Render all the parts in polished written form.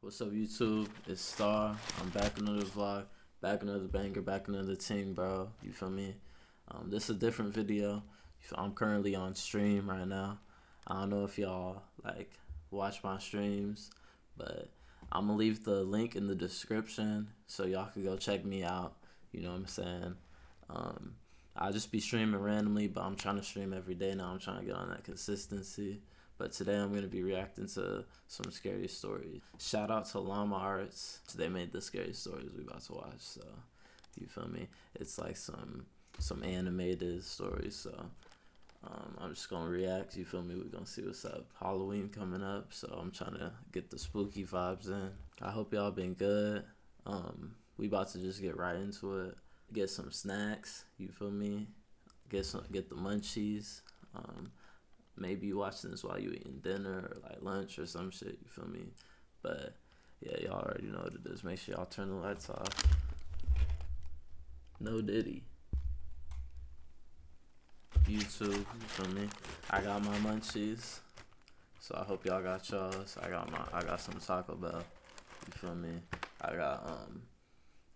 What's up, YouTube? It's Star. I'm back another vlog, back another banger, back another ting, bro. You feel me? This is a different video. I'm currently on stream right now. I don't know if y'all watch my streams, but I'm gonna leave the link in the description so y'all can go check me out. You know what I'm saying? Um, I'll just be streaming randomly, but I'm trying to stream every day now. I'm trying to get on that consistency. But today I'm going to be reacting to some scary stories. Shout out to Llama Arts. They made the scary stories we about to watch. So, you feel me? It's like some animated stories. So, I'm just going to react. You feel me? We're going to see what's up. Halloween coming up. So, I'm trying to get the spooky vibes in. I hope y'all been good. We about to just get right into it. Get some snacks. You feel me? Get the munchies. Maybe you watching this while you eating dinner or like lunch or some shit, you feel me? But yeah, y'all already know what it is. Make sure y'all turn the lights off. No Diddy. YouTube, you feel me? I got my munchies. So I hope y'all got y'all's. I got some Taco Bell. You feel me? I got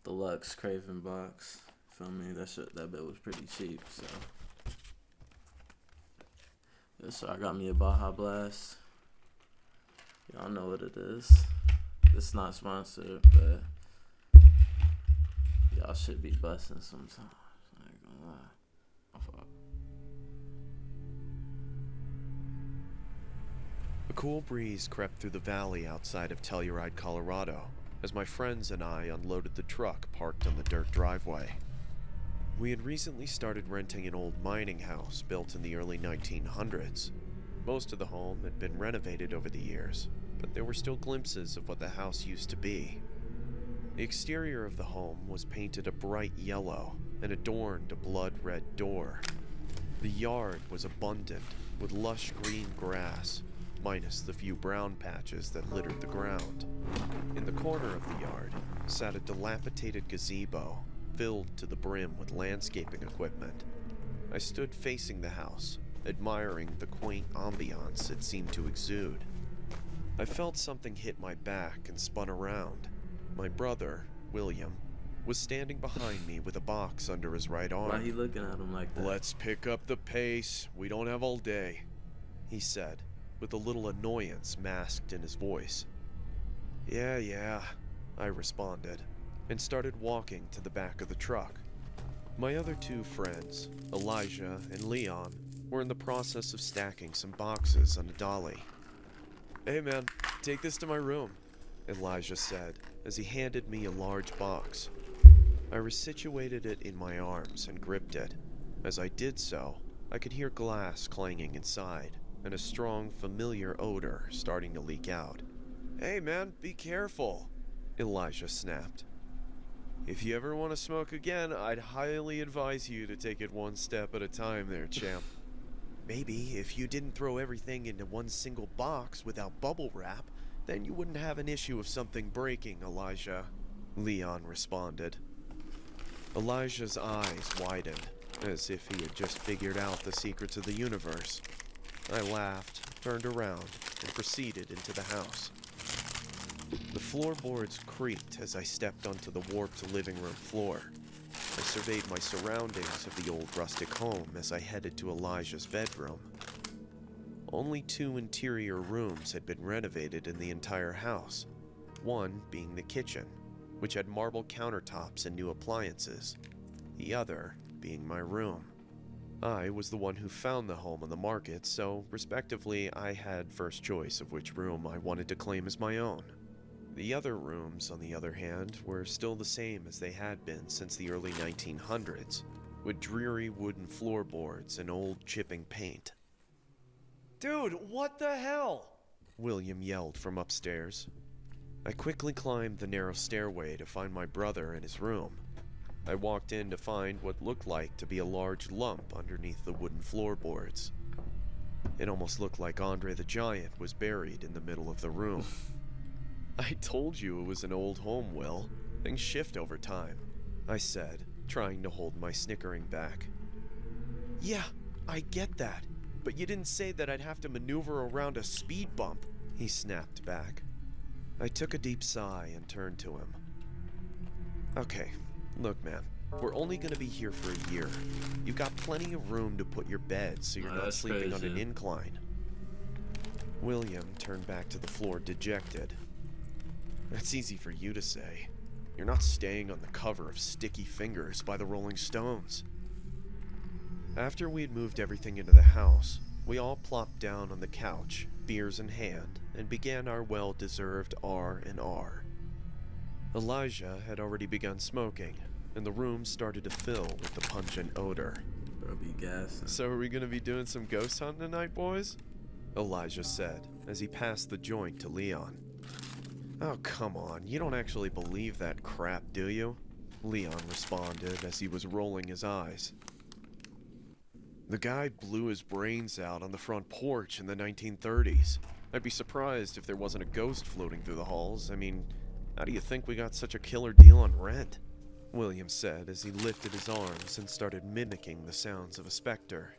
deluxe Craven box. Feel me? That bit was pretty cheap, so. So I got me a Baja Blast. Y'all know what it is. It's not sponsored, but y'all should be busting sometimes. I ain't gonna lie. A cool breeze crept through the valley outside of Telluride, Colorado, as my friends and I unloaded the truck parked on the dirt driveway. We had recently started renting an old mining house built in the early 1900s. Most of the home had been renovated over the years, but there were still glimpses of what the house used to be. The exterior of the home was painted a bright yellow and adorned a blood-red door. The yard was abundant with lush green grass, minus the few brown patches that littered the ground. In the corner of the yard sat a dilapidated gazebo filled to the brim with landscaping equipment. I stood facing the house, admiring the quaint ambiance it seemed to exude. I felt something hit my back and spun around. My brother, William, was standing behind me with a box under his right arm. Why he looking at him like that? "Let's pick up the pace. We don't have all day," he said, with a little annoyance masked in his voice. Yeah, I responded, and started walking to the back of the truck. My other two friends, Elijah and Leon, were in the process of stacking some boxes on a dolly. "Hey man, take this to my room," Elijah said as he handed me a large box. I resituated it in my arms and gripped it. As I did so, I could hear glass clanging inside and a strong, familiar odor starting to leak out. "Hey man, be careful," Elijah snapped. "If you ever want to smoke again, I'd highly advise you to take it one step at a time there, champ." "Maybe if you didn't throw everything into one single box without bubble wrap, then you wouldn't have an issue of something breaking, Elijah," Leon responded. Elijah's eyes widened, as if he had just figured out the secrets of the universe. I laughed, turned around, and proceeded into the house. The floorboards creaked as I stepped onto the warped living room floor. I surveyed my surroundings of the old rustic home as I headed to Elijah's bedroom. Only 2 interior rooms had been renovated in the entire house, one being the kitchen, which had marble countertops and new appliances, the other being my room. I was the one who found the home on the market, so respectively I had first choice of which room I wanted to claim as my own. The other rooms, on the other hand, were still the same as they had been since the early 1900s, with dreary wooden floorboards and old chipping paint. "Dude, what the hell?" William yelled from upstairs. I quickly climbed the narrow stairway to find my brother in his room. I walked in to find what looked like to be a large lump underneath the wooden floorboards. It almost looked like Andre the Giant was buried in the middle of the room. "I told you it was an old home, Will. Things shift over time," I said, trying to hold my snickering back. "Yeah, I get that, but you didn't say that I'd have to maneuver around a speed bump," he snapped back. I took a deep sigh and turned to him. Okay, look man, we're only gonna be here for a year. You've got plenty of room to put your bed so you're not That's sleeping on an crazy. incline. William turned back to the floor dejected. That's easy for you to say. You're not staying on the cover of Sticky Fingers by the Rolling Stones. After we had moved everything into the house, we all plopped down on the couch, beers in hand, and began our well-deserved R&R. Elijah had already begun smoking, and the room started to fill with the pungent odor. Bro, be gassing. So are we gonna be doing some ghost hunting tonight, boys? Elijah said, as he passed the joint to Leon. Oh, come on, you don't actually believe that crap, do you? Leon responded as he was rolling his eyes. The guy blew his brains out on the front porch in the 1930s. I'd be surprised if there wasn't a ghost floating through the halls. I mean, how do you think we got such a killer deal on rent? William said as he lifted his arms and started mimicking the sounds of a specter.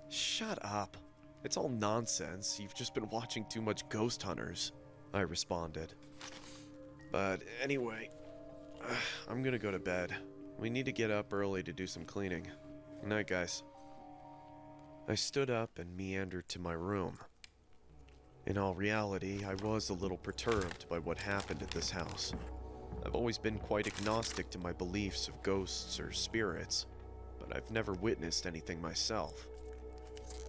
Shut up. It's all nonsense. You've just been watching too much Ghost Hunters, I responded. But anyway, I'm gonna go to bed. We need to get up early to do some cleaning. Good night, guys. I stood up and meandered to my room. In all reality, I was a little perturbed by what happened at this house. I've always been quite agnostic to my beliefs of ghosts or spirits, but I've never witnessed anything myself.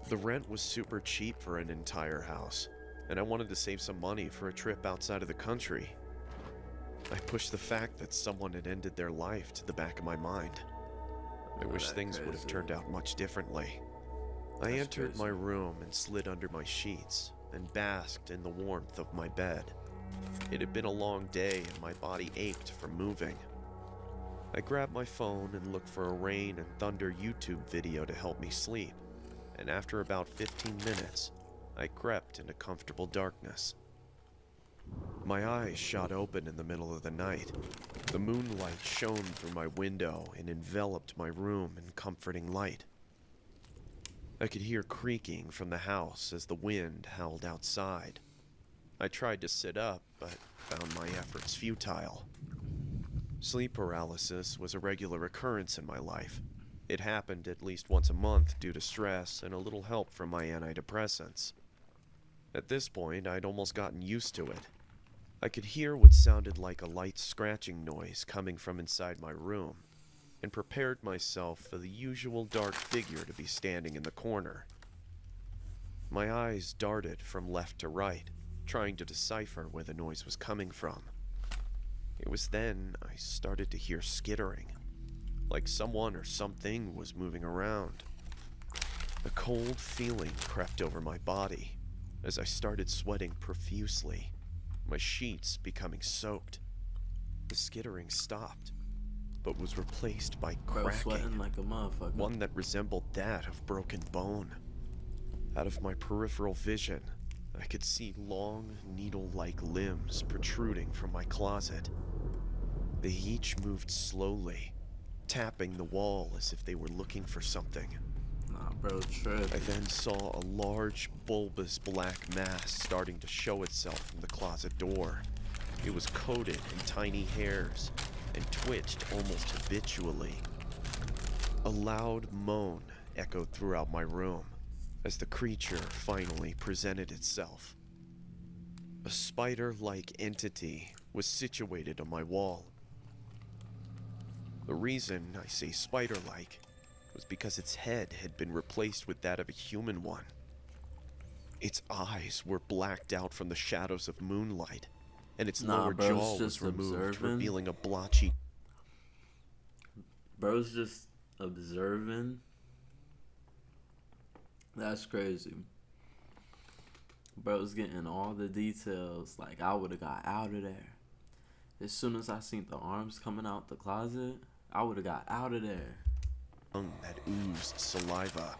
The rent was super cheap for an entire house, and I wanted to save some money for a trip outside of the country. I pushed the fact that someone had ended their life to the back of my mind. I wish things would have turned out much differently. I entered my room and slid under my sheets and basked in the warmth of my bed. It had been a long day and my body ached from moving. I grabbed my phone and looked for a rain and thunder YouTube video to help me sleep, and after about 15 minutes, I crept into comfortable darkness. My eyes shot open in the middle of the night. The moonlight shone through my window and enveloped my room in comforting light. I could hear creaking from the house as the wind howled outside. I tried to sit up, but found my efforts futile. Sleep paralysis was a regular occurrence in my life. It happened at least once a month due to stress and a little help from my antidepressants. At this point, I'd almost gotten used to it. I could hear what sounded like a light scratching noise coming from inside my room, and prepared myself for the usual dark figure to be standing in the corner. My eyes darted from left to right, trying to decipher where the noise was coming from. It was then I started to hear skittering, like someone or something was moving around. A cold feeling crept over my body as I started sweating profusely, my sheets becoming soaked. The skittering stopped, but was replaced by cracking, sweating like a motherfucker. One that resembled that of broken bone. Out of my peripheral vision, I could see long, needle-like limbs protruding from my closet. They each moved slowly, tapping the wall as if they were looking for something. Nah, bro, trip. I then saw a large, bulbous black mass starting to show itself from the closet door. It was coated in tiny hairs and twitched almost habitually. A loud moan echoed throughout my room as the creature finally presented itself. A spider-like entity was situated on my wall. The reason I say spider-like was because its head had been replaced with that of a human one. Its eyes were blacked out from the shadows of moonlight, and its lower jaw was removed, revealing a blotchy... Bro's just observing. That's crazy. Bro's getting all the details. Like, I would have got out of there. As soon as I seen the arms coming out the closet, I would have got out of there. That oozed saliva.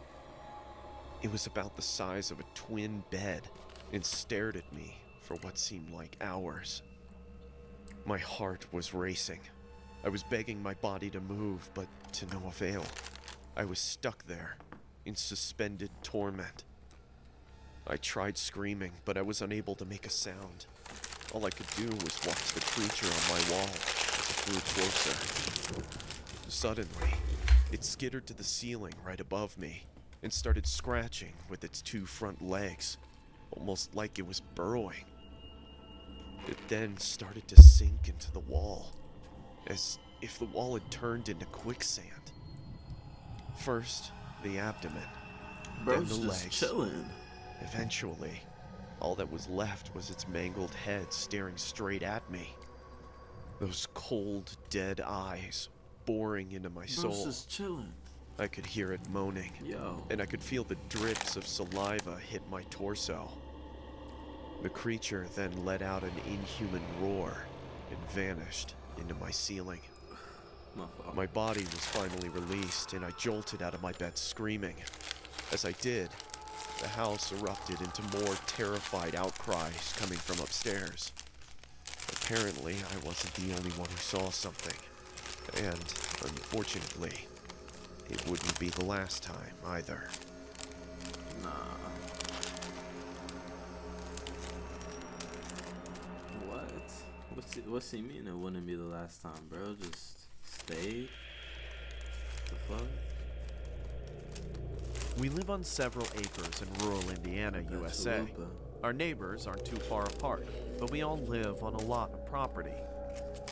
It was about the size of a twin bed and stared at me for what seemed like hours. My heart was racing. I was begging my body to move, but to no avail. I was stuck there, in suspended torment. I tried screaming, but I was unable to make a sound. All I could do was watch the creature on my wall as it grew closer. Suddenly, it skittered to the ceiling right above me and started scratching with its two front legs, almost like it was burrowing. It then started to sink into the wall, as if the wall had turned into quicksand. First, the abdomen, then Bro's the just legs. chilling. Eventually, all that was left was its mangled head staring straight at me. Those cold, dead eyes boring into my Bro's soul. just chilling. I could hear it moaning, Yo. and I could feel the drips of saliva hit my torso. The creature then let out an inhuman roar and vanished into my ceiling. My body was finally released, and I jolted out of my bed screaming. As I did, the house erupted into more terrified outcries coming from upstairs. Apparently, I wasn't the only one who saw something, and unfortunately, it wouldn't be the last time either. Nah. What? What's he mean it wouldn't be the last time, bro? Just stayed? The fuck? We live on several acres in rural Indiana, USA. Chalupa. Our neighbors aren't too far apart, but we all live on a lot of property.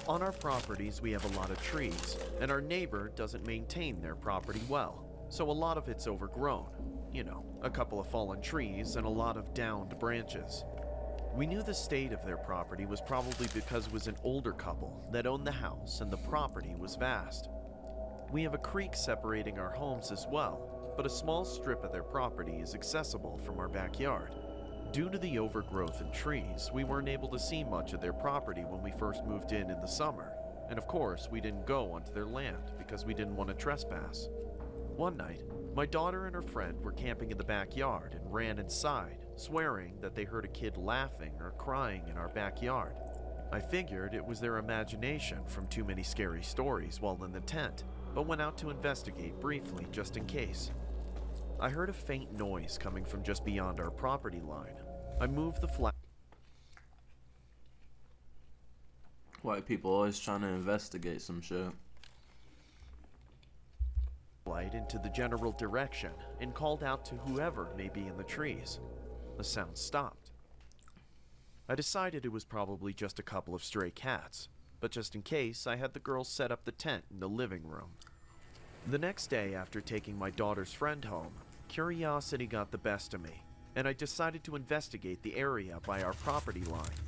On our properties, we have a lot of trees, and our neighbor doesn't maintain their property well, so a lot of it's overgrown. You know, a couple of fallen trees and a lot of downed branches. We knew the state of their property was probably because it was an older couple that owned the house and the property was vast. We have a creek separating our homes as well, but a small strip of their property is accessible from our backyard. Due to the overgrowth in trees, we weren't able to see much of their property when we first moved in the summer, and of course we didn't go onto their land because we didn't want to trespass. One night, my daughter and her friend were camping in the backyard and ran inside, swearing that they heard a kid laughing or crying in our backyard. I figured it was their imagination from too many scary stories while in the tent, but went out to investigate briefly just in case. I heard a faint noise coming from just beyond our property line. I moved the White people always trying to investigate some shit. flashlight into the general direction and called out to whoever may be in the trees. The sound stopped. I decided it was probably just a couple of stray cats, but just in case, I had the girls set up the tent in the living room. The next day, after taking my daughter's friend home, curiosity got the best of me, and I decided to investigate the area by our property line.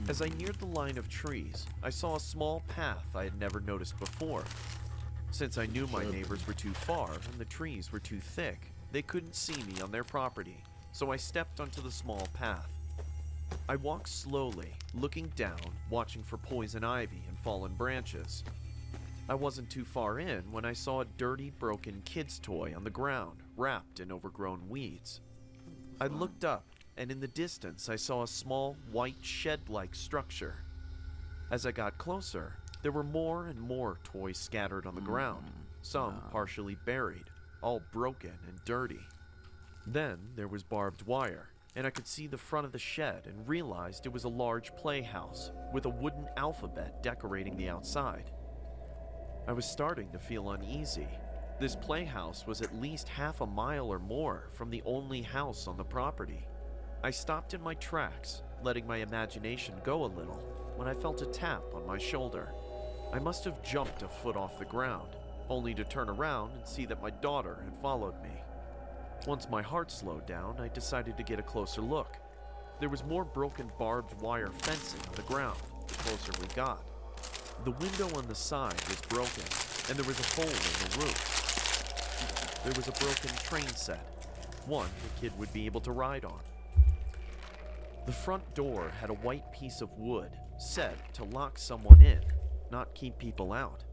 As I neared the line of trees, I saw a small path I had never noticed before. Since I knew my neighbors were too far and the trees were too thick, they couldn't see me on their property, so I stepped onto the small path. I walked slowly, looking down, watching for poison ivy and fallen branches. I wasn't too far in when I saw a dirty, broken kid's toy on the ground, wrapped in overgrown weeds. I looked up, and in the distance I saw a small, white shed-like structure. As I got closer, there were more and more toys scattered on the ground, some partially buried, all broken and dirty. Then there was barbed wire, and I could see the front of the shed and realized it was a large playhouse with a wooden alphabet decorating the outside. I was starting to feel uneasy. This playhouse was at least half a mile or more from the only house on the property. I stopped in my tracks, letting my imagination go a little, when I felt a tap on my shoulder. I must have jumped a foot off the ground, only to turn around and see that my daughter had followed me. Once my heart slowed down, I decided to get a closer look. There was more broken barbed wire fencing on the ground the closer we got. The window on the side was broken, and there was a hole in the roof. There was a broken train set, one the kid would be able to ride on. The front door had a white piece of wood set to lock someone in, not keep people out.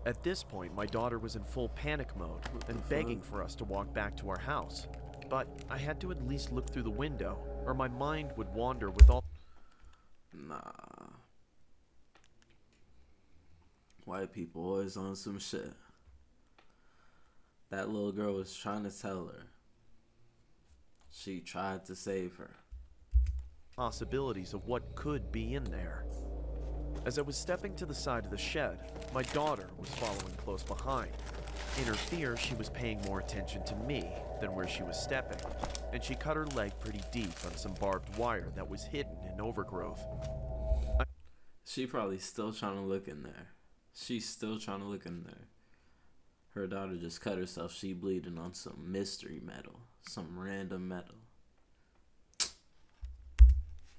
At this point, my daughter was in full panic mode and begging for us to walk back to our house. But I had to at least look through the window, or my mind would wander with all... Nah. White people always on some shit. That little girl was trying to tell her. She tried to save her. possibilities of what could be in there. As I was stepping to the side of the shed, my daughter was following close behind. In her fear, she was paying more attention to me than where she was stepping, and she cut her leg pretty deep on some barbed wire that was hidden in overgrowth. She probably still trying to look in there. She's still trying to look in there. Her daughter just cut herself. She bleeding on some mystery metal. Some random metal.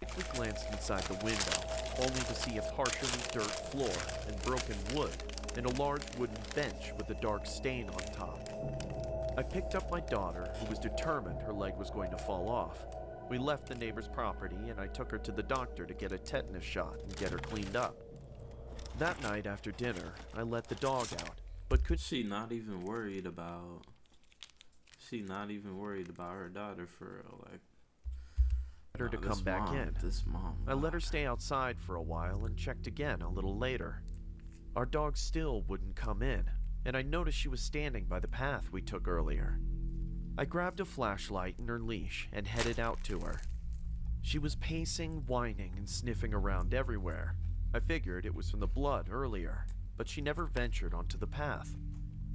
I glanced inside the window, only to see a partially dirt floor and broken wood, and a large wooden bench with a dark stain on top. I picked up my daughter, who was determined her leg was going to fall off. We left the neighbor's property, and I took her to the doctor to get a tetanus shot and get her cleaned up. That night after dinner, I let the dog out, but could she not even worried about? She not even worried about her daughter for real, like. Her to come back in. I let her stay outside for a while and checked again a little later. Our dog still wouldn't come in, and I noticed she was standing by the path we took earlier. I grabbed a flashlight and her leash and headed out to her. She was pacing, whining, and sniffing around everywhere. I figured it was from the blood earlier, but she never ventured onto the path.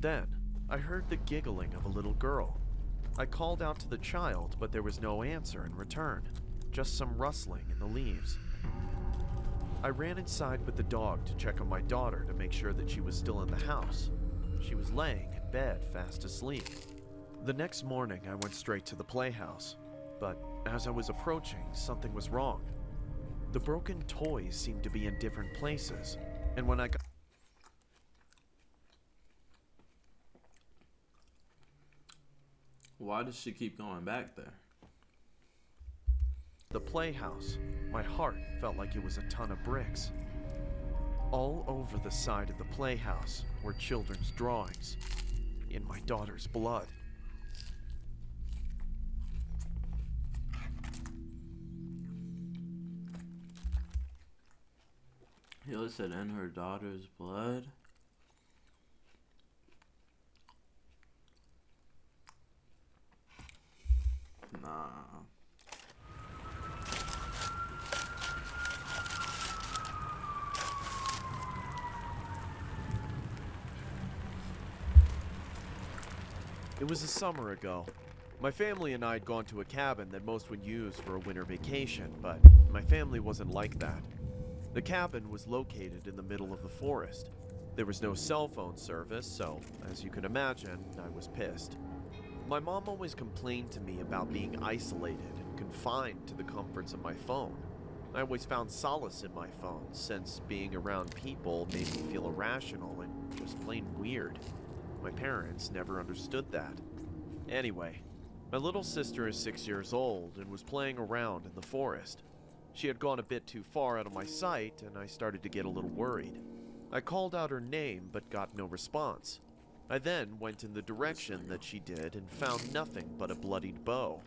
Then, I heard the giggling of a little girl. I called out to the child, but there was no answer in return, just some rustling in the leaves. I ran inside with the dog to check on my daughter to make sure that she was still in the house. She was laying in bed, fast asleep. The next morning, I went straight to the playhouse, but as I was approaching, something was wrong. The broken toys seemed to be in different places, and when I got Why does she keep going back there? the playhouse, my heart felt like it was a ton of bricks. All over the side of the playhouse were children's drawings, in my daughter's blood. He said in her daughter's blood. Nah. It was a summer ago. My family and I had gone to a cabin that most would use for a winter vacation, but my family wasn't like that. The cabin was located in the middle of the forest. There was no cell phone service, so, as you can imagine, I was pissed. My mom always complained to me about being isolated and confined to the comforts of my phone. I always found solace in my phone, since being around people made me feel irrational and just plain weird. My parents never understood that. Anyway, my little sister is 6 years old and was playing around in the forest. She had gone a bit too far out of my sight, and I started to get a little worried. I called out her name, but got no response. I then went in the direction that she did and found nothing but a bloodied bow.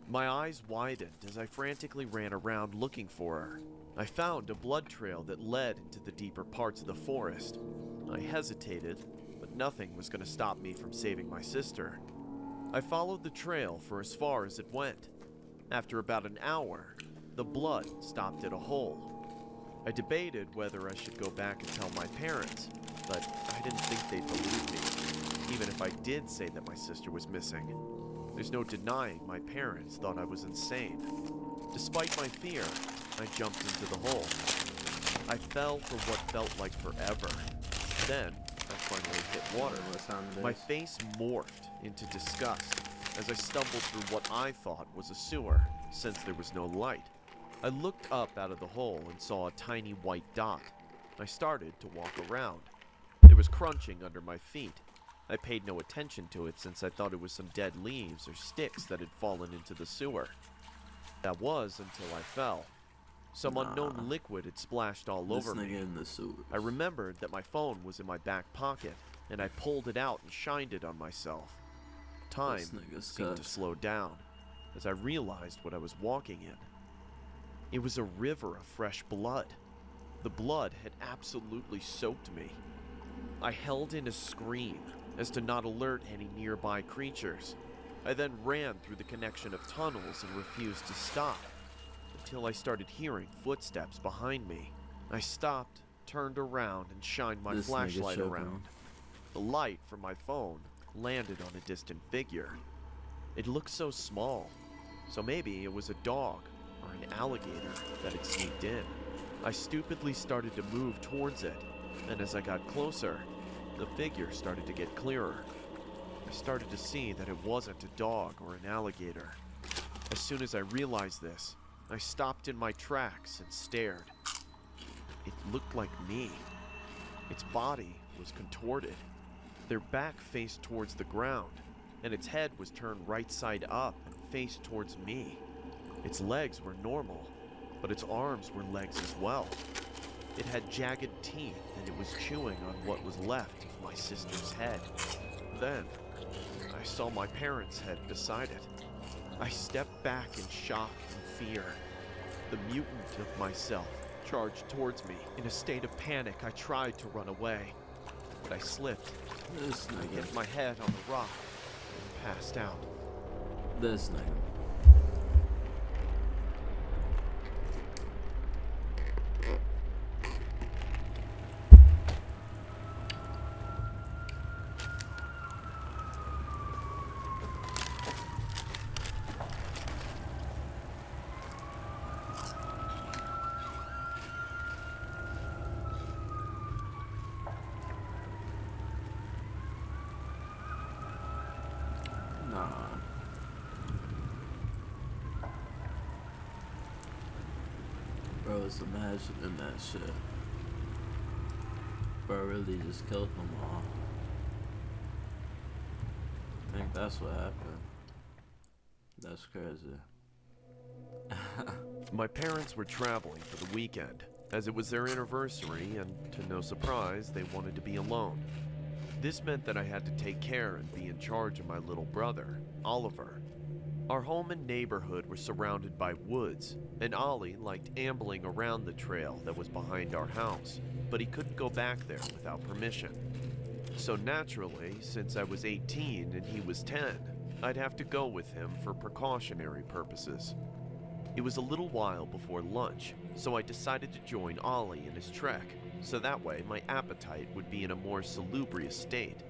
My eyes widened as I frantically ran around looking for her. I found a blood trail that led into the deeper parts of the forest. I hesitated, but nothing was going to stop me from saving my sister. I followed the trail for as far as it went. After about an hour, the blood stopped at a hole. I debated whether I should go back and tell my parents, but I didn't think they'd believe me, even if I did say that my sister was missing. There's no denying my parents thought I was insane. Despite my fear, I jumped into the hole. I fell for what felt like forever. Then, I finally hit water. My face morphed into disgust as I stumbled through what I thought was a sewer, since there was no light. I looked up out of the hole and saw a tiny white dot. I started to walk around. There was crunching under my feet. I paid no attention to it since I thought it was some dead leaves or sticks that had fallen into the sewer. That was until I fell. Some unknown liquid had splashed all over me. In the sewer. I remembered that my phone was in my back pocket, and I pulled it out and shined it on myself. Time seemed to slow down as I realized what I was walking in. It was a river of fresh blood. The blood had absolutely soaked me. I held in a scream as to not alert any nearby creatures. I then ran through the connection of tunnels and refused to stop. The till I started hearing footsteps behind me. I stopped, turned around, and shined my This nigga flashlight tripping. around. The light from my phone landed on a distant figure. It looked so small, so maybe it was a dog or an alligator that had sneaked in. I stupidly started to move towards it, and as I got closer, the figure started to get clearer. I started to see that it wasn't a dog or an alligator. As soon as I realized this, I stopped in my tracks and stared. It looked like me. Its body was contorted. Their back faced towards the ground, and its head was turned right side up and faced towards me. Its legs were normal, but its arms were legs as well. It had jagged teeth, and it was chewing on what was left of my sister's head. Then, I saw my parents' head beside it. I stepped back in shock and fear. The mutant of myself charged towards me. In a state of panic, I tried to run away, but I slipped. This I nigga. hit my head on the rock and passed out. This nigga. Nah. Bro, it's imagining that shit. Bro really just killed them all. I think that's what happened. That's crazy. My parents were traveling for the weekend, as it was their anniversary, and to no surprise, they wanted to be alone. This meant that I had to take care and be in charge of my little brother, Oliver. Our home and neighborhood were surrounded by woods, and Ollie liked ambling around the trail that was behind our house, but he couldn't go back there without permission. So naturally, since I was 18 and he was 10, I'd have to go with him for precautionary purposes. It was a little while before lunch, so I decided to join Ollie in his trek, so that way my appetite would be in a more salubrious state.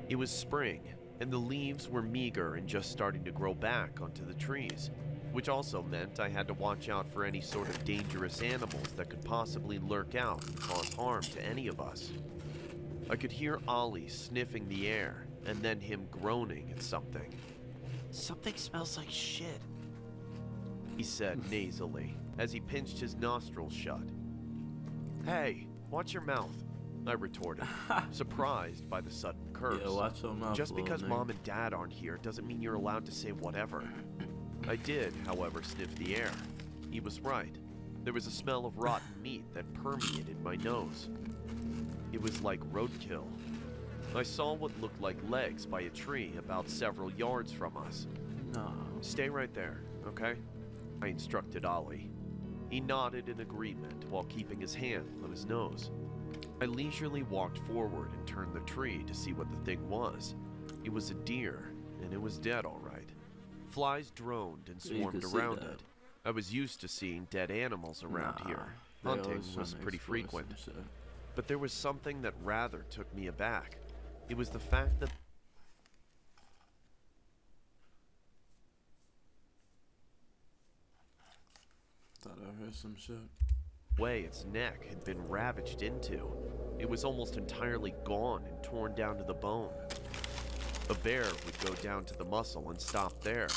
It was spring, and the leaves were meager and just starting to grow back onto the trees, which also meant I had to watch out for any sort of dangerous animals that could possibly lurk out and cause harm to any of us. I could hear Ollie sniffing the air, and then him groaning at something. "Something smells like shit," he said nasally, as he pinched his nostrils shut. "Hey, watch your mouth," I retorted, surprised by the sudden curse. Yeah, watch your mouth, Just because little nigga. Mom and Dad aren't here doesn't mean you're allowed to say whatever. I did, however, sniff the air. He was right. There was a smell of rotten meat that permeated my nose. It was like roadkill. I saw what looked like legs by a tree about several yards from us. Nah. "Stay right there, okay?" I instructed Ollie. He nodded in agreement while keeping his hand on his nose. I leisurely walked forward and turned the tree to see what the thing was. It was a deer, and it was dead all right. Flies droned and Yeah, you swarmed could see around that. it. I was used to seeing dead animals around Nah, here. they Hunting always was tryna pretty explore some frequent. shit. But there was something that rather took me aback. It was the fact that Thought I heard some shit. the way its neck had been ravaged into. It was almost entirely gone and torn down to the bone. A bear would go down to the muscle and stop there.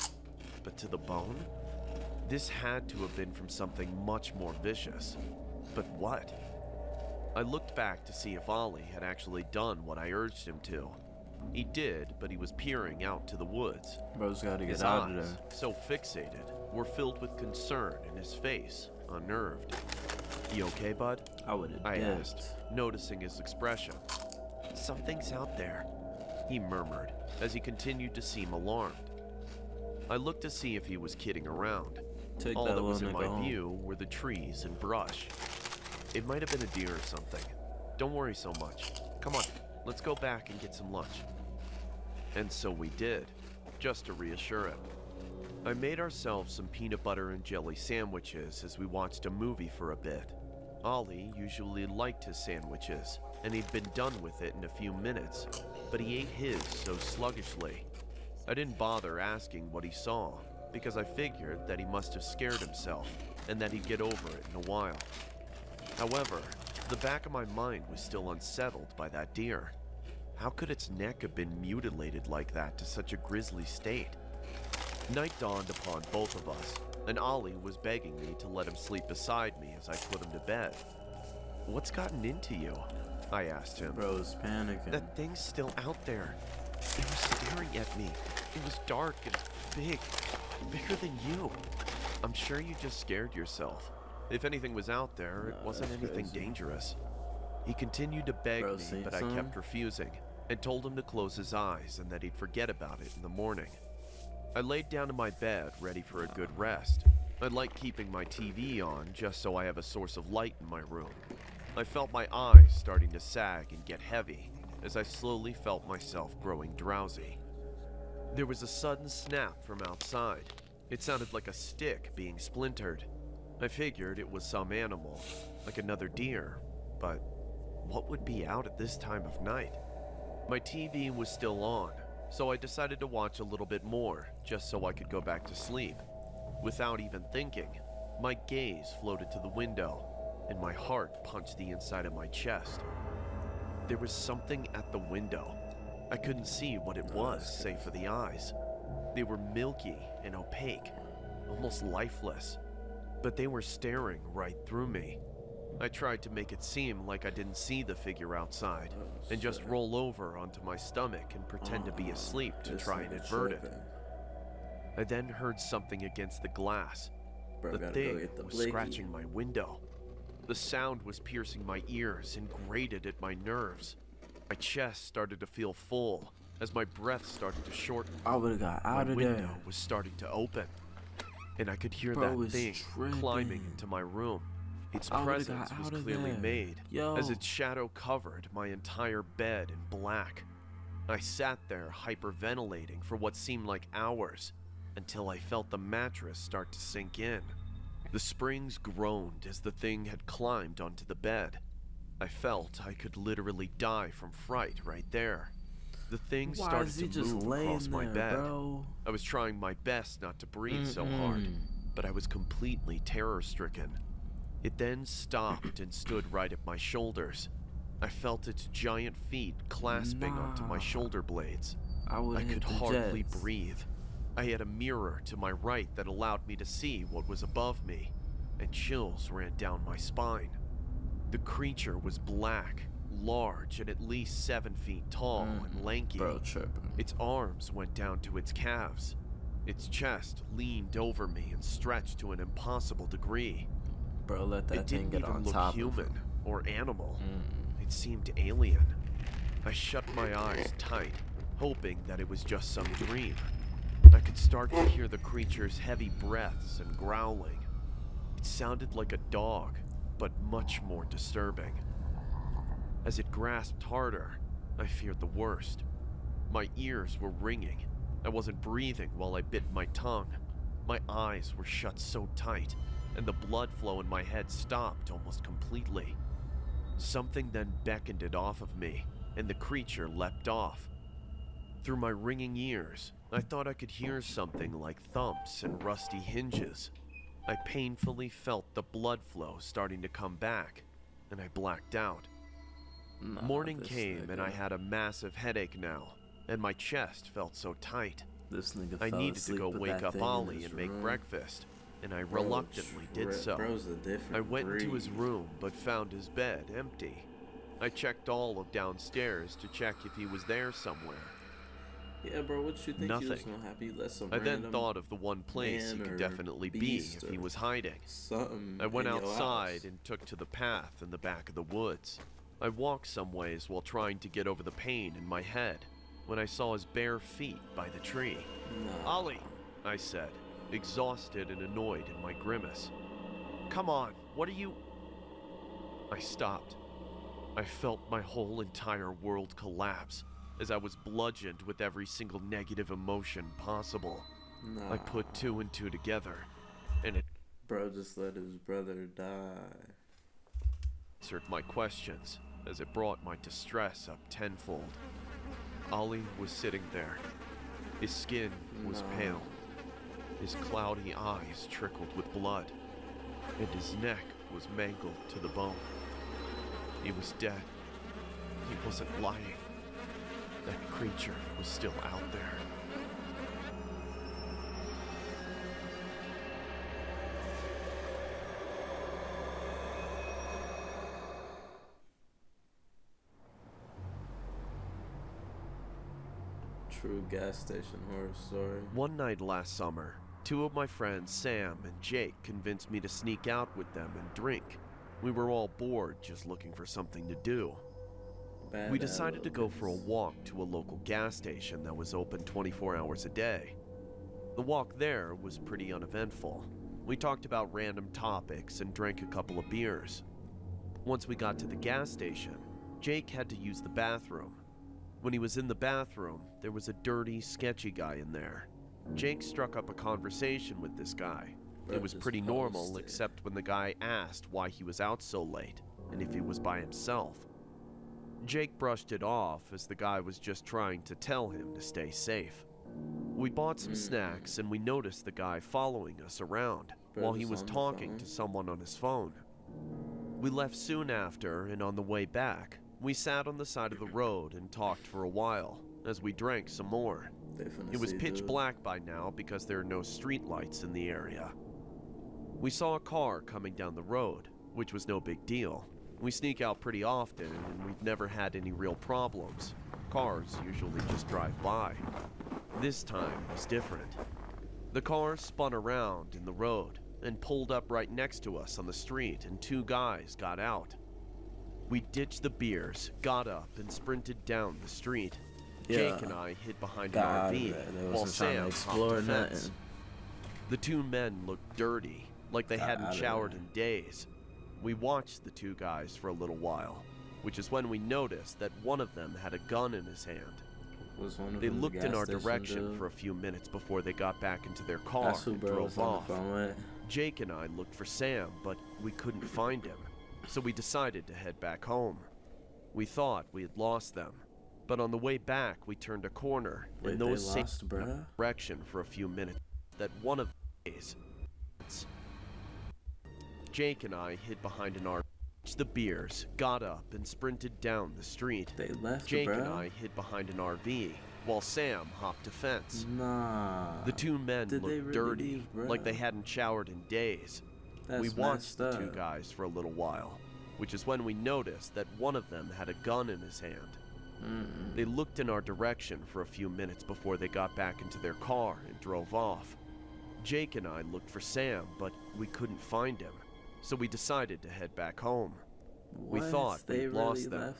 But to the bone? This had to have been from something much more vicious. But what? I looked back to see if Ollie had actually done what I urged him to. He did, but he was peering out to the woods. Bro's gotta His get out of eyes, there. so fixated, were filled with concern and his face unnerved. "You okay, bud?" I would've I dipped. asked, noticing his expression. "Something's out there," he murmured, as he continued to seem alarmed. I looked to see if he was kidding around. Take All that that was little in nigga my home. view were the trees and brush. It might have been a deer or something. Don't worry so much. Come on, let's go back and get some lunch. And so we did, just to reassure him. I made ourselves some peanut butter and jelly sandwiches as we watched a movie for a bit. Ollie usually liked his sandwiches, and he'd been done with it in a few minutes, but he ate his so sluggishly. I didn't bother asking what he saw, because I figured that he must have scared himself, and that he'd get over it in a while. However, the back of my mind was still unsettled by that deer. How could its neck have been mutilated like that to such a grisly state? Night dawned upon both of us, and Ollie was begging me to let him sleep beside me as I put him to bed. "What's gotten into you?" I asked him. Bro's panicking. "That thing's still out there. It was staring at me. It was dark and big. Bigger than you. I'm sure you just scared yourself. If anything was out there, it wasn't anything dangerous." He continued to beg me, but I kept refusing, and told him to close his eyes and that he'd forget about it in the morning. I laid down in my bed, ready for a good rest. I like keeping my TV on just so I have a source of light in my room. I felt my eyes starting to sag and get heavy as I slowly felt myself growing drowsy. There was a sudden snap from outside. It sounded like a stick being splintered. I figured it was some animal, like another deer, but what would be out at this time of night? My TV was still on, so I decided to watch a little bit more, just so I could go back to sleep. Without even thinking, my gaze floated to the window, and my heart punched the inside of my chest. There was something at the window. I couldn't see what it was, save for the eyes. They were milky and opaque, almost lifeless, but they were staring right through me. I tried to make it seem like I didn't see the figure outside, and just roll over onto my stomach and pretend to be asleep to try and avert it. I then heard something against the glass. The thing was scratching my window. The sound was piercing my ears and grated at my nerves. My chest started to feel full as my breath started to shorten. I would've got out of there. My window was starting to open, and I could hear that thing climbing into my room. Its presence was clearly made, as its shadow covered my entire bed in black. I sat there hyperventilating for what seemed like hours, until I felt the mattress start to sink in. The springs groaned as the thing had climbed onto the bed. I felt I could literally die from fright right there. The thing started to move across my bed. I was trying my best not to breathe so hard, but I was completely terror-stricken. It then stopped and stood right at my shoulders. I felt its giant feet clasping onto my shoulder blades. I could hardly breathe. I had a mirror to my right that allowed me to see what was above me, and chills ran down my spine. The creature was black, large, and at least 7 feet tall and lanky. Its arms went down to its calves. Its chest leaned over me and stretched to an impossible degree. It didn't even look human or animal. It seemed alien. I shut my eyes tight, hoping that it was just some dream. I could start to hear the creature's heavy breaths and growling. It sounded like a dog, but much more disturbing. As it grasped harder, I feared the worst. My ears were ringing. I wasn't breathing while I bit my tongue. My eyes were shut so tight, and the blood flow in my head stopped almost completely. Something then beckoned it off of me, and the creature leapt off. Through my ringing ears, I thought I could hear something like thumps and rusty hinges. I painfully felt the blood flow starting to come back, and I blacked out. Morning came, and I had a massive headache now, and my chest felt so tight. I needed to go wake up Ollie and make breakfast, and I reluctantly did so. I went into his room, but found his bed empty. I checked all of downstairs to check if he was there somewhere. Yeah, bro, what you think? Nothing. He was gonna have? He let some I then thought of the one place he could definitely be if he was hiding. I went outside and took to the path in the back of the woods. I walked some ways while trying to get over the pain in my head when I saw his bare feet by the tree. "Ollie," I said, exhausted and annoyed in my grimace. "Come on, what are you—" I stopped. I felt my whole entire world collapse as I was bludgeoned with every single negative emotion possible. Nah. I put two and two together, and it Bro just let his brother die. answered my questions as it brought my distress up tenfold. Ali was sitting there. His skin was No. pale. His cloudy eyes trickled with blood, and his neck was mangled to the bone. He was dead. He wasn't lying. That creature was still out there. True gas station horror story. One night last summer, two of my friends, Sam and Jake, convinced me to sneak out with them and drink. We were all bored, just looking for something to do. We decided to go for a walk to a local gas station that was open 24 hours a day. The walk there was pretty uneventful. We talked about random topics and drank a couple of beers. Once we got to the gas station, Jake had to use the bathroom. When he was in the bathroom, there was a dirty, sketchy guy in there. Jake struck up a conversation with this guy. It was pretty normal, except when the guy asked why he was out so late and if he was by himself. Jake brushed it off as the guy was just trying to tell him to stay safe. We bought some snacks and we noticed the guy following us around while he was talking to someone on his phone. We left soon after, and on the way back, we sat on the side of the road and talked for a while as we drank some more. It was pitch black by now because there are no street lights in the area. We saw a car coming down the road, which was no big deal. We sneak out pretty often and we've never had any real problems. Cars usually just drive by. This time was different. The car spun around in the road and pulled up right next to us on the street, and two guys got out. We ditched the beers, got up, and sprinted down the street. Jake and I hid behind an RV, while Sam hopped the fence. The two men looked dirty, like they hadn't showered in days. We watched the two guys for a little while, which is when we noticed that one of them had a gun in his hand. They looked in our direction for a few minutes before they got back into their car and drove off. Jake and I looked for Sam, but we couldn't find him, so we decided to head back home. We thought we had lost them, but on the way back we turned a corner in those same direction for a few minutes. That one of these, Jake and I hid behind an RV. The beers, got up, and sprinted down the street. Jake and I hid behind an RV, while Sam hopped a fence. The two men looked dirty, like they hadn't showered in days. We watched the two guys for a little while, which is when we noticed that one of them had a gun in his hand. They looked in our direction for a few minutes before they got back into their car and drove off. Jake and I looked for Sam, but we couldn't find him, so we decided to head back home. We thought we'd lost them,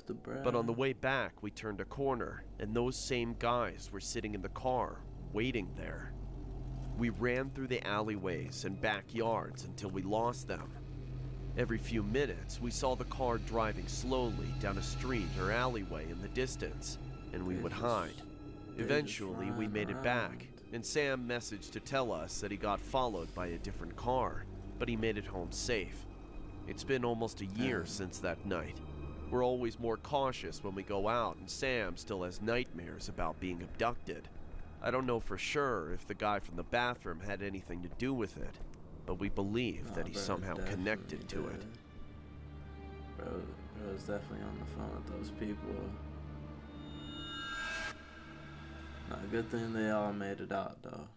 but on the way back we turned a corner, and those same guys were sitting in the car, waiting there. We ran through the alleyways and backyards until we lost them. Every few minutes we saw the car driving slowly down a street or alleyway in the distance, and we would hide. Eventually we made it back, and Sam messaged to tell us that he got followed by a different car, but he made it home safe. It's been almost a year since that night. We're always more cautious when we go out, and Sam still has nightmares about being abducted. I don't know for sure if the guy from the bathroom had anything to do with it, but we believe that he somehow connected to it. Bro was definitely on the phone with those people. Good thing they all made it out, though.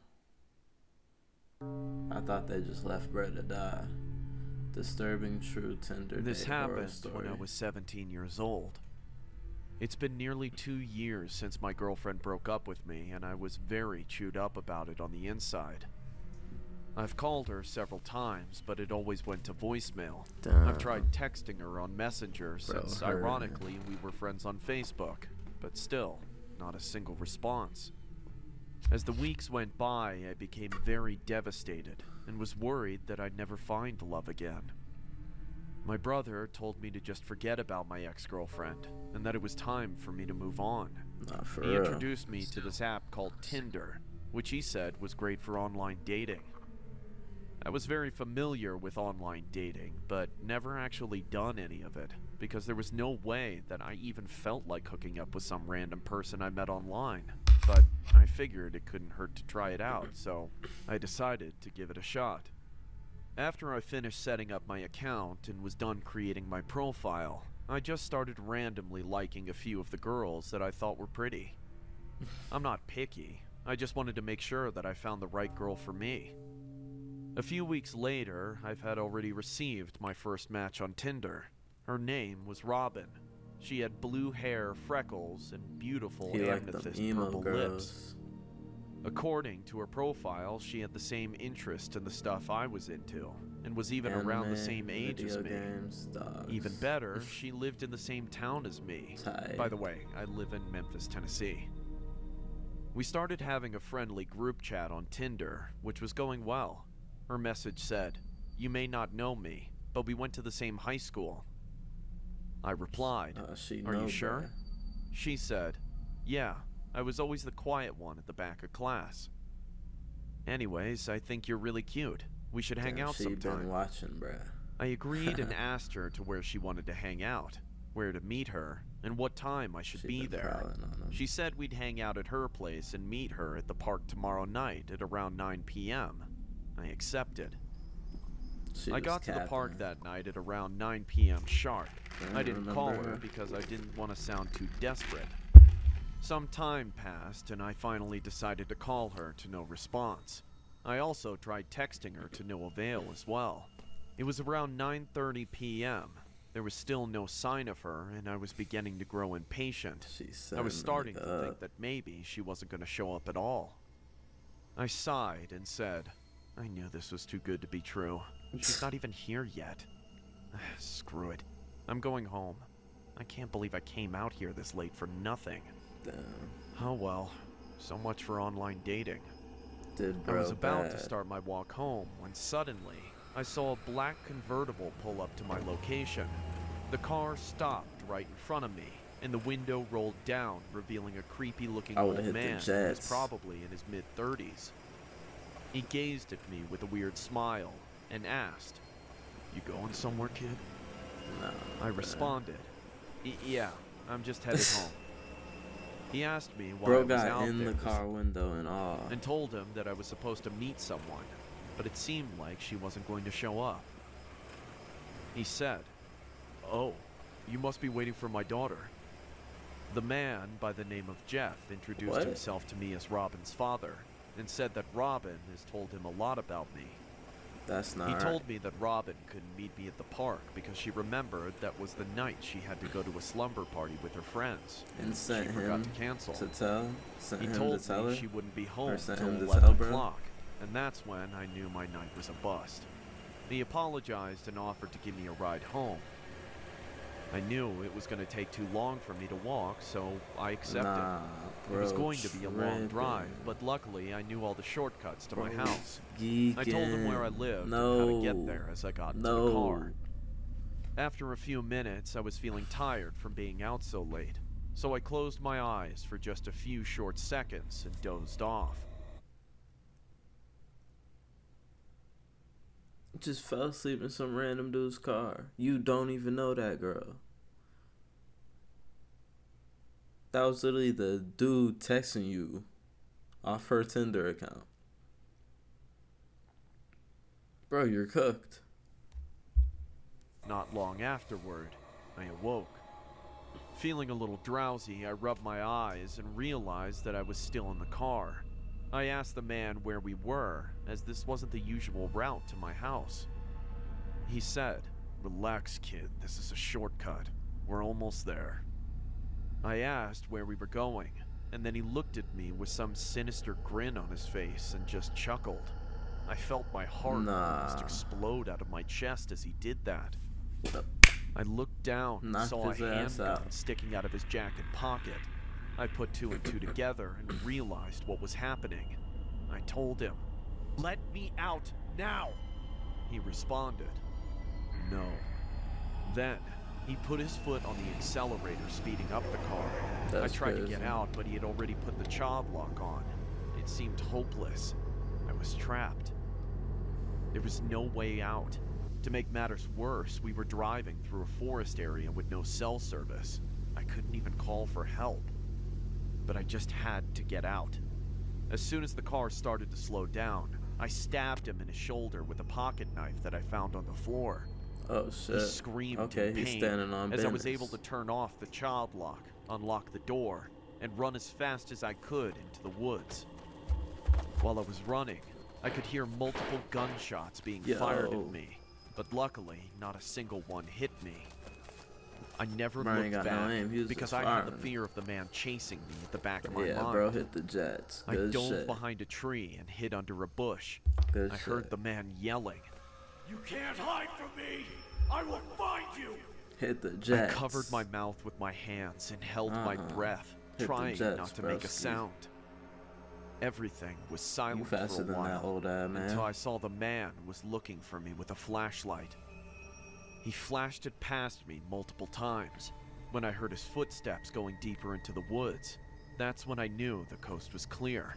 I thought they just left Brett to die. Disturbing true Tinder. This happened when I was 17 years old. It's been nearly 2 years since my girlfriend broke up with me, and I was very chewed up about it on the inside. I've called her several times, but it always went to voicemail. I've tried texting her on Messenger since, ironically, we were friends on Facebook, but still, not a single response. As the weeks went by, I became very devastated and was worried that I'd never find love again. My brother told me to just forget about my ex-girlfriend and that it was time for me to move on. He introduced me to this app called Tinder. which he said was great for online dating. I was very familiar with online dating, but never actually done any of it, because there was no way that I even felt like hooking up with some random person I met online. But I figured it couldn't hurt to try it out, so I decided to give it a shot. After I finished setting up my account and was done creating my profile, I just started randomly liking a few of the girls that I thought were pretty. I'm not picky, I just wanted to make sure that I found the right girl for me. A few weeks later, I've had already received my first match on Tinder. Her name was Robin. She had blue hair, freckles, and beautiful amethyst purple lips. According to her profile, she had the same interest in the stuff I was into, and was even around the same age as me. Even better, she lived in the same town as me. By the way, I live in Memphis, Tennessee. We started having a friendly group chat on Tinder, which was going well. Her message said, "You may not know me, but we went to the same high school." I replied, "Are you sure?" She said, "Yeah, I was always the quiet one at the back of class. Anyways, I think you're really cute. We should hang out sometime." Been watching, bruh. I agreed and asked her to where she wanted to hang out, where to meet her, and what time I should be there. She said we'd hang out at her place and meet her at the park tomorrow night at around 9 p.m. I accepted. I got to the park that night at around 9 p.m. sharp. I didn't call her because I didn't want to sound too desperate. Some time passed and I finally decided to call her, to no response. I also tried texting her, to no avail as well. It was around 9:30 p.m. There was still no sign of her, and I was beginning to grow impatient. I was starting to think that maybe she wasn't going to show up at all. I sighed and said, I knew this was too good to be true. She's not even here yet. Screw it. I'm going home. I can't believe I came out here this late for nothing. Damn. Oh well, so much for online dating. I was about to start my walk home when suddenly I saw a black convertible pull up to my location. The car stopped right in front of me, and the window rolled down, revealing a creepy-looking old man who was probably in his mid-30s. He gazed at me with a weird smile and asked, "You going somewhere, kid?" No. I responded, "Yeah, I'm just headed home." He asked me why I was out in the car window and all, and told him that I was supposed to meet someone, but it seemed like she wasn't going to show up. He said, "Oh, you must be waiting for my daughter." The man, by the name of Jeff, introduced himself to me as Robin's father, and said that Robin has told him a lot about me. That's not He told me that Robin couldn't meet me at the park because she remembered that was the night she had to go to a slumber party with her friends, and she forgot to cancel. He told me she wouldn't be home until 11 o'clock, and that's when I knew my night was a bust. He apologized and offered to give me a ride home. I knew it was going to take too long for me to walk, so I accepted. It was going to be a long drive, but luckily I knew all the shortcuts to my house. I told him where I lived and how to get there as I got into the car. After a few minutes, I was feeling tired from being out so late, so I closed my eyes for just a few short seconds and dozed off. Just fell asleep in some random dude's car. You don't even know that girl. That was literally the dude texting you off her Tinder account. Bro, you're cooked. Not long afterward, I awoke. Feeling a little drowsy, I rubbed my eyes and realized that I was still in the car. I asked the man where we were, as this wasn't the usual route to my house. He said, "Relax, kid, this is a shortcut. We're almost there." I asked where we were going, and then he looked at me with some sinister grin on his face and just chuckled. I felt my heart almost explode out of my chest as he did that. I looked down and saw a handgun sticking out of his jacket pocket. I put two and two together and realized what was happening. I told him, "Let me out now!" He responded, "No." Then, he put his foot on the accelerator, speeding up the car. I tried to get out, but he had already put the child lock on. It seemed hopeless. I was trapped. There was no way out. To make matters worse, we were driving through a forest area with no cell service. I couldn't even call for help. But I just had to get out. As soon as the car started to slow down, I stabbed him in his shoulder with a pocket knife that I found on the floor. Oh shit. He screamed okay, in he's pain standing on as I was business. able to turn off the child lock, unlock the door, and run as fast as I could into the woods. While I was running, I could hear multiple gunshots being fired at me, but luckily, not a single one hit me. I never looked back because I had the fear of the man chasing me at the back of my mind. Yeah, bro, hit the jets. I dove behind a tree and hid under a bush. I heard the man yelling, "You can't hide from me! I will find you!" Hit the jets. I covered my mouth with my hands and held my breath, trying not to make a sound. Everything was silent for a while until I saw the man was looking for me with a flashlight. He flashed it past me multiple times. When I heard his footsteps going deeper into the woods, that's when I knew the coast was clear.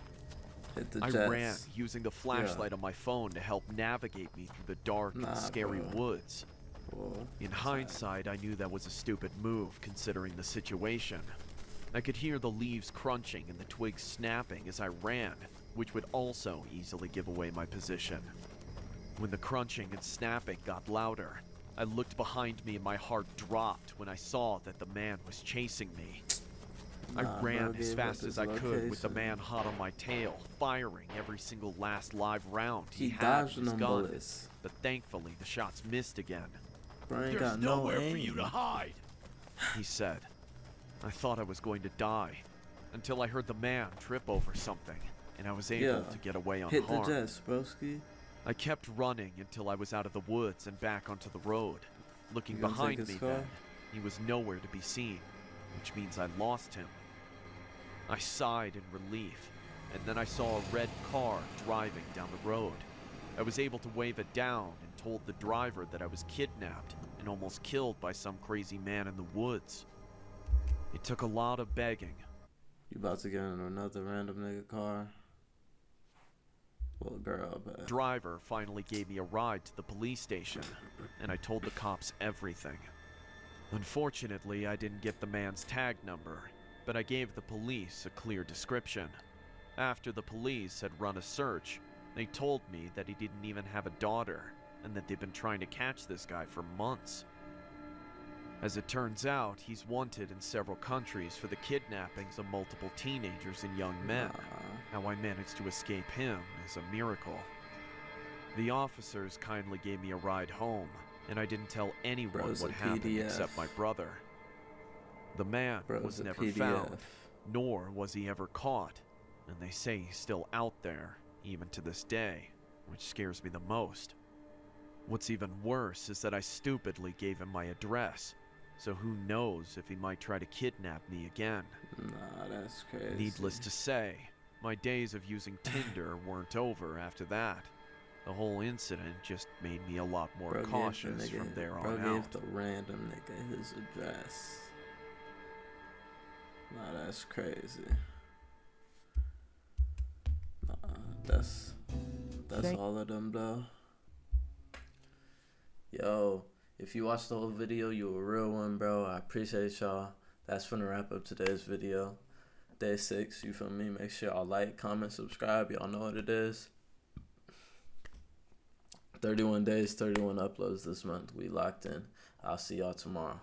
I ran, using the flashlight on my phone to help navigate me through the dark and scary woods. In hindsight, I knew that was a stupid move considering the situation. I could hear the leaves crunching and the twigs snapping as I ran, which would also easily give away my position. When the crunching and snapping got louder, I looked behind me and my heart dropped when I saw that the man was chasing me. I ran as fast as I could with the man hot on my tail, firing every single last live round he had with his gun. But thankfully, the shots missed again. "There's nowhere for you to hide," he said. I thought I was going to die, until I heard the man trip over something, and I was able to get away unharmed. Hit the jets, broski. I kept running until I was out of the woods and back onto the road. Looking behind me then, he was nowhere to be seen, which means I lost him. I sighed in relief, and then I saw a red car driving down the road. I was able to wave it down and told the driver that I was kidnapped and almost killed by some crazy man in the woods. It took a lot of begging. You about to get in another random nigga car? Well, girl, but... Driver finally gave me a ride to the police station, and I told the cops everything. Unfortunately, I didn't get the man's tag number, but I gave the police a clear description. After the police had run a search, they told me that he didn't even have a daughter, and that they've been trying to catch this guy for months. As it turns out, he's wanted in several countries for the kidnappings of multiple teenagers and young men. How I managed to escape him is a miracle. The officers kindly gave me a ride home, and I didn't tell anyone what happened except my brother. The man was never found, nor was he ever caught, and they say he's still out there, even to this day, which scares me the most. What's even worse is that I stupidly gave him my address, so who knows if he might try to kidnap me again. Nah, that's crazy. Needless to say, my days of using Tinder weren't over after that. The whole incident just made me a lot more cautious from there on out. Bro gave the random nigga his address. Nah, that's crazy. Nah, that's all of them though. Yo, if you watched the whole video, you a real one, bro. I appreciate y'all. That's finna wrap up today's video. Day 6, you feel me? Make sure y'all like, comment, subscribe. Y'all know what it is. 31 days, 31 uploads this month. We locked in. I'll see y'all tomorrow.